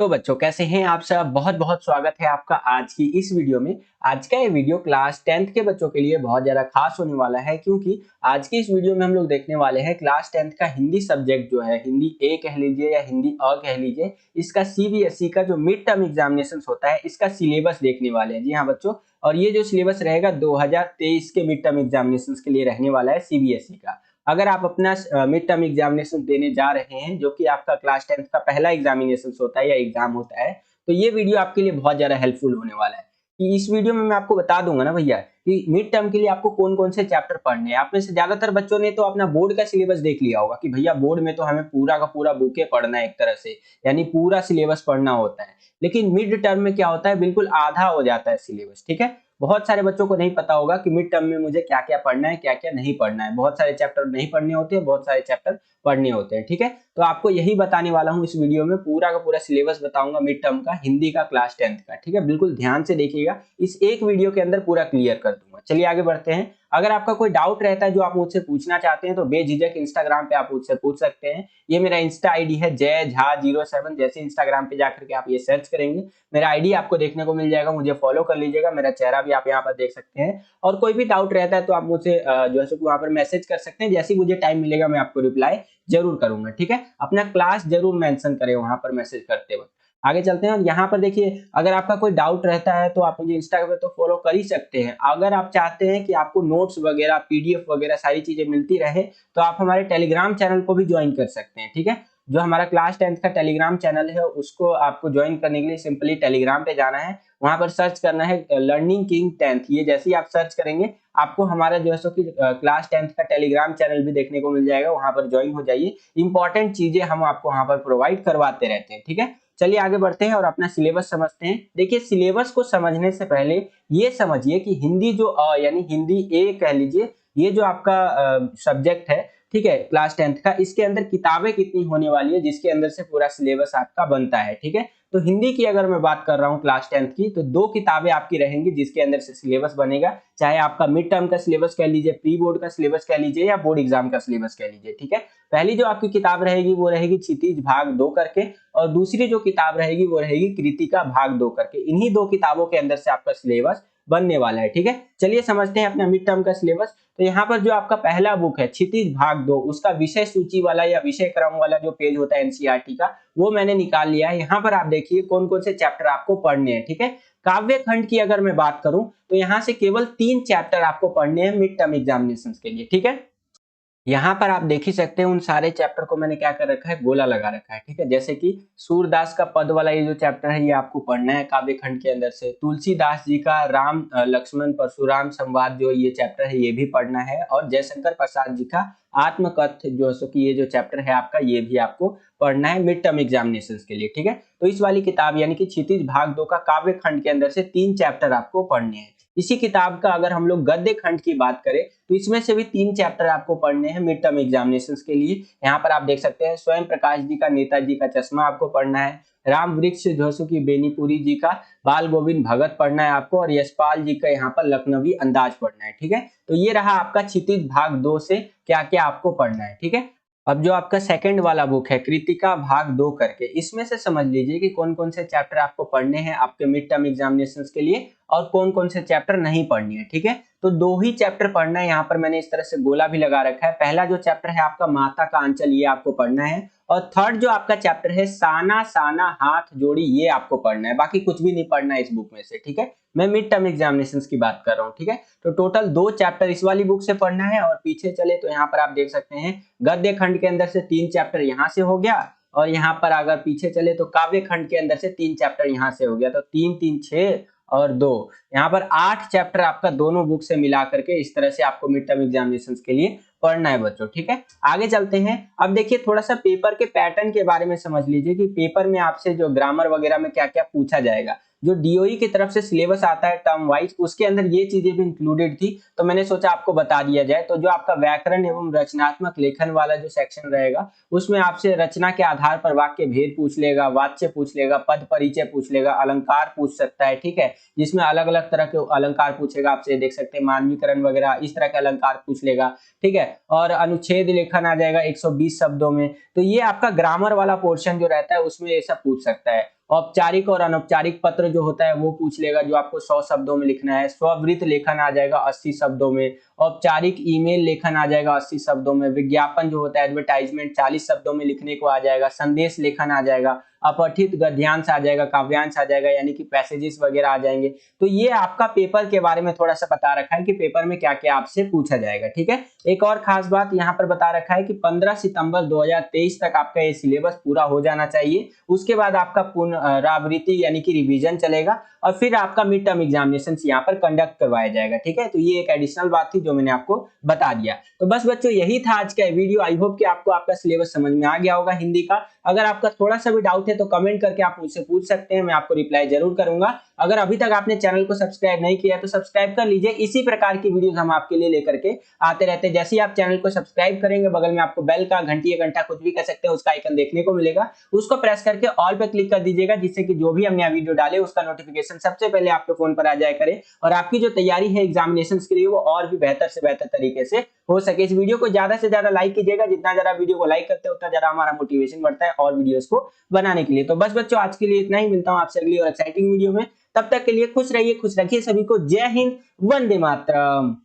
तो बच्चों कैसे हैं आप सब। बहुत बहुत स्वागत है आपका आज की इस वीडियो में। आज का ये वीडियो क्लास 10th के बच्चों के लिए बहुत ज़्यादा खास होने वाला है, क्योंकि आज की इस वीडियो में हम लोग देखने वाले हैं क्लास 10th का हिंदी सब्जेक्ट जो है, हिंदी ए कह लीजिए या हिंदी अ कह लीजिए, इसका सीबीएसई का जो मिड टर्म एग्जामिनेशन होता है इसका सिलेबस देखने वाले हैं। जी हाँ बच्चों, और ये जो सिलेबस रहेगा 2023 के मिड टर्म एग्जामिनेशन के लिए रहने वाला है सीबीएसई का। अगर आप अपना मिड टर्म एग्जामिनेशन देने जा रहे हैं, जो कि आपका क्लास 10th का पहला एग्जामिनेशन होता है या एग्जाम होता है, तो ये वीडियो आपके लिए बहुत ज़्यादा हेल्पफुल होने वाला है। कि इस वीडियो में मैं आपको बता दूंगा ना भैया कि मिड टर्म के लिए आपको कौन-कौन से चैप्टर पढ़ने हैं। आप में से ज़्यादातर बच्चों ने तो अपना बोर्ड का सिलेबस देख लिया होगा कि भैया बोर्ड में तो हमें पूरा का पूरा बुके पढ़ना है एक तरह से, यानी पूरा सिलेबस पढ़ना होता है। लेकिन मिड टर्म में क्या होता है, बिल्कुल आधा हो जाता है सिलेबस, ठीक है। बहुत सारे बच्चों को नहीं पता होगा कि मिड टर्म में मुझे क्या-क्या पढ़ना है, क्या-क्या नहीं पढ़ना है। बहुत सारे चैप्टर नहीं पढ़ने होते हैं, बहुत सारे चैप्टर पढ़ने होते हैं, ठीक है। तो आपको यही बताने वाला हूँ इस वीडियो में, पूरा का पूरा सिलेबस बताऊंगा मिड टर्म का, हिंदी का क्लास 10th का, ठीक है। बिल्कुल ध्यान से देखिएगा, इस एक वीडियो के अंदर पूरा क्लियर कर दूंगा। चलिए आगे बढ़ते हैं। अगर आपका कोई डाउट रहता है जो आप मुझसे पूछना चाहते हैं तो बेझिझक इंस्टाग्राम पे आप मुझसे पूछ सकते हैं। ये मेरा इंस्टा आईडी है जय झा 07। जैसे इंस्टाग्राम पे जाकर के आप ये सर्च करेंगे, मेरा आईडी आपको देखने को मिल जाएगा, मुझे फॉलो कर लीजिएगा। मेरा चेहरा भी आप यहाँ पर देख सकते हैं। और कोई भी डाउट रहता है तो आप मुझसे जो है वहाँ पर मैसेज कर सकते हैं। जैसे ही मुझे टाइम मिलेगा मैं आपको रिप्लाई जरूर करूंगा, ठीक है। अपना क्लास जरूर मेंशन करें वहां पर मैसेज करते वक्त। आगे चलते हैं। और यहाँ पर देखिए, अगर आपका कोई डाउट रहता है तो आप मुझे इंस्टाग्राम पे तो फॉलो कर ही सकते हैं। अगर आप चाहते हैं कि आपको नोट्स वगैरह, पीडीएफ वगैरह सारी चीजें मिलती रहे, तो आप हमारे टेलीग्राम चैनल को भी ज्वाइन कर सकते हैं, ठीक है। जो हमारा क्लास 10th का टेलीग्राम चैनल है उसको आपको ज्वाइन करने के लिए सिंपली टेलीग्राम पे जाना है। वहां पर सर्च करना है लर्निंग किंग 10th। ये जैसे ही आप सर्च करेंगे आपको हमारा जो है सो कि क्लास 10th का टेलीग्राम चैनल भी देखने को मिल जाएगा। वहां पर ज्वाइन हो जाइए। इंपॉर्टेंट चीजें हम आपको वहां पर प्रोवाइड करवाते रहते हैं, ठीक है। चलिए आगे बढ़ते हैं और अपना सिलेबस समझते हैं। देखिए, सिलेबस को समझने से पहले ये समझिए कि हिंदी जो यानी हिंदी ए कह लीजिए, ये जो आपका सब्जेक्ट है, ठीक है, क्लास 10th का, इसके अंदर किताबें कितनी होने वाली है जिसके अंदर से पूरा सिलेबस आपका बनता है, ठीक है। तो हिंदी की अगर मैं बात कर रहा हूँ क्लास 10th की, तो 2 किताबें आपकी रहेंगी जिसके अंदर से सिलेबस बनेगा। चाहे आपका मिड टर्म का सिलेबस कह लीजिए, प्री बोर्ड का सिलेबस कह लीजिए, या बोर्ड एग्जाम का सिलेबस कह लीजिए, ठीक है। पहली जो आपकी किताब रहेगी वो रहेगी क्षितिज भाग 2 करके, और दूसरी जो किताब रहेगी वो रहेगी कृतिका भाग 2 करके। इन्हीं 2 किताबों के अंदर से आपका सिलेबस बनने वाला है, ठीक है। चलिए समझते हैं अपना मिड टर्म का सिलेबस। तो यहाँ पर जो आपका पहला बुक है क्षितिज भाग 2, उसका विषय सूची वाला या विषय क्रम वाला जो पेज होता है एनसीईआरटी का, वो मैंने निकाल लिया है। यहाँ पर आप देखिए कौन कौन से चैप्टर आपको पढ़ने हैं, ठीक है। काव्य खंड की अगर मैं बात करूं तो यहाँ से केवल 3 चैप्टर आपको पढ़ने हैं मिड टर्म एग्जामिनेशन के लिए, ठीक है। यहाँ पर आप देख ही सकते हैं उन सारे चैप्टर को मैंने क्या कर रखा है, गोला लगा रखा है, ठीक है। जैसे कि सूरदास का पद वाला ये जो चैप्टर है ये आपको पढ़ना है काव्य खंड के अंदर से। तुलसीदास जी का राम लक्ष्मण परशुराम संवाद जो ये चैप्टर है ये भी पढ़ना है। और जयशंकर प्रसाद जी का आत्मकथ जो सो कि ये जो चैप्टर है आपका, ये भी आपको पढ़ना है मिड टर्म एग्जामिनेशन के लिए, ठीक है। तो इस वाली किताब यानी कि क्षितिज भाग 2 का काव्य खंड के अंदर से 3 चैप्टर आपको पढ़ने हैं। इसी किताब का अगर हम लोग गद्य खंड की बात करें तो इसमें से भी 3 चैप्टर आपको पढ़ने हैं मिड टर्म एग्जामिनेशन के लिए। यहाँ पर आप देख सकते हैं स्वयं प्रकाश जी का नेताजी का चश्मा आपको पढ़ना है। राम वृक्ष जोशु की बेनीपुरी जी का बाल गोविंद भगत पढ़ना है आपको। और यशपाल जी का यहाँ पर लखनवी अंदाज पढ़ना है, ठीक है। तो ये रहा आपका क्षितिज भाग 2 से क्या क्या आपको पढ़ना है, ठीक है। अब जो आपका सेकंड वाला बुक है कृतिका भाग 2 करके, इसमें से समझ लीजिए कि कौन कौन से चैप्टर आपको पढ़ने हैं आपके मिड टर्म एग्जामिनेशन के लिए और कौन कौन से चैप्टर नहीं पढ़नी है, ठीक है। तो 2 ही चैप्टर पढ़ना है। यहाँ पर मैंने इस तरह से गोला भी लगा रखा है। पहला जो चैप्टर है आपका माता का आंचल, ये आपको पढ़ना है। और थर्ड जो आपका चैप्टर है साना साना हाथ जोड़ी, ये आपको पढ़ना है। बाकी कुछ भी नहीं पढ़ना है इस बुक में से, ठीक है। मैं मिड टर्म एग्जामिनेशन की बात कर रहा हूँ, ठीक है। तो टोटल 2 चैप्टर इस वाली बुक से पढ़ना है। और पीछे चले तो यहाँ पर आप देख सकते हैं गद्य खंड के अंदर से 3 चैप्टर यहाँ से हो गया। और यहाँ पर अगर पीछे चले तो काव्य खंड के अंदर से 3 चैप्टर यहाँ से हो गया। तो 3 3 6 और 2, यहाँ पर 8 चैप्टर आपका दोनों बुक से मिला करके इस तरह से आपको मिड टर्म एग्जामिनेशन के लिए पढ़ना है बच्चों, ठीक है। आगे चलते हैं। अब देखिए थोड़ा सा पेपर के पैटर्न के बारे में समझ लीजिए कि पेपर में आपसे जो ग्रामर वगैरह में क्या क्या पूछा जाएगा। जो डीओई की तरफ से सिलेबस आता है टर्म वाइज, उसके अंदर ये चीजें भी इंक्लूडेड थी, तो मैंने सोचा आपको बता दिया जाए। तो जो आपका व्याकरण एवं रचनात्मक लेखन वाला जो सेक्शन रहेगा, उसमें आपसे रचना के आधार पर वाक्य भेद पूछ लेगा, वाच्य पूछ लेगा, पद परिचय पूछ लेगा, अलंकार पूछ सकता है, ठीक है। जिसमें अलग अलग तरह के अलंकार पूछेगा आपसे, देख सकते हैं मानवीकरण वगैरह, इस तरह के अलंकार पूछ लेगा, ठीक है। और अनुच्छेद लेखन आ जाएगा 120 शब्दों में। तो ये आपका ग्रामर वाला पोर्शन जो रहता है उसमें ये सब पूछ सकता है। औपचारिक और अनौपचारिक पत्र जो होता है वो पूछ लेगा, जो आपको 100 शब्दों में लिखना है। स्ववृत लेखन आ जाएगा 80 शब्दों में। औपचारिक ईमेल लेखन आ जाएगा 80 शब्दों में। विज्ञापन जो होता है एडवर्टाइजमेंट 40 शब्दों में लिखने को आ जाएगा। संदेश लेखन आ जाएगा। अपठित गद्यांश आ जाएगा, काव्यांश आ जाएगा, यानी कि पैसेजेस वगैरह आ जाएंगे। तो ये आपका पेपर के बारे में थोड़ा सा बता रखा है कि पेपर में क्या क्या आपसे पूछा जाएगा। ठीक है, एक और खास बात यहाँ पर बता रखा है कि 15 सितंबर 2023 तक आपका ये सिलेबस पूरा हो जाना चाहिए। उसके बाद आपका पुनरावृत्ति यानी कि रिवीजन चलेगा और फिर आपका मिड टर्म एग्जामिनेशन यहाँ पर कंडक्ट करवाया जाएगा। ठीक है, तो ये एक एडिशनल बात थी जो मैंने आपको बता दिया। तो बस बच्चों यही था आज का वीडियो। आई होप कि आपको आपका सिलेबस समझ में आ गया होगा हिंदी का। अगर आपका थोड़ा सा भी डाउट है तो कमेंट करके आप मुझसे पूछ सकते हैं, मैं आपको रिप्लाई जरूर करूंगा। अगर अभी तक आपने चैनल को सब्सक्राइब नहीं किया तो सब्सक्राइब कर लीजिए। इसी प्रकार की वीडियोस हम आपके लिए लेकर के आते रहते हैं। जैसे ही आप चैनल को सब्सक्राइब करेंगे, बगल में आपको बेल का, घंटी या घंटा कुछ भी कह सकते हैं, उसका आइकन देखने को मिलेगा। उसको प्रेस करके ऑल पे क्लिक कर दीजिएगा, जिससे कि जो भी हम नया वीडियो डाले उसका नोटिफिकेशन सबसे पहले आपके फोन पर आ जाया करे और आपकी जो तैयारी है एग्जामिनेशन के लिए वो और भी बेहतर से बेहतर तरीके से हो सके। इस वीडियो को ज्यादा से ज्यादा लाइक कीजिएगा। जितना ज्यादा वीडियो को लाइक करते हैं उतना ज्यादा हमारा मोटिवेशन बढ़ता है और वीडियोस को बनाने के लिए। तो बस बच्चों आज के लिए इतना ही। मिलता हूं आपसे अगली और एक्साइटिंग वीडियो में। तब तक के लिए खुश रहिए, खुश रखिए सभी को। जय हिंद, वंदे मातरम।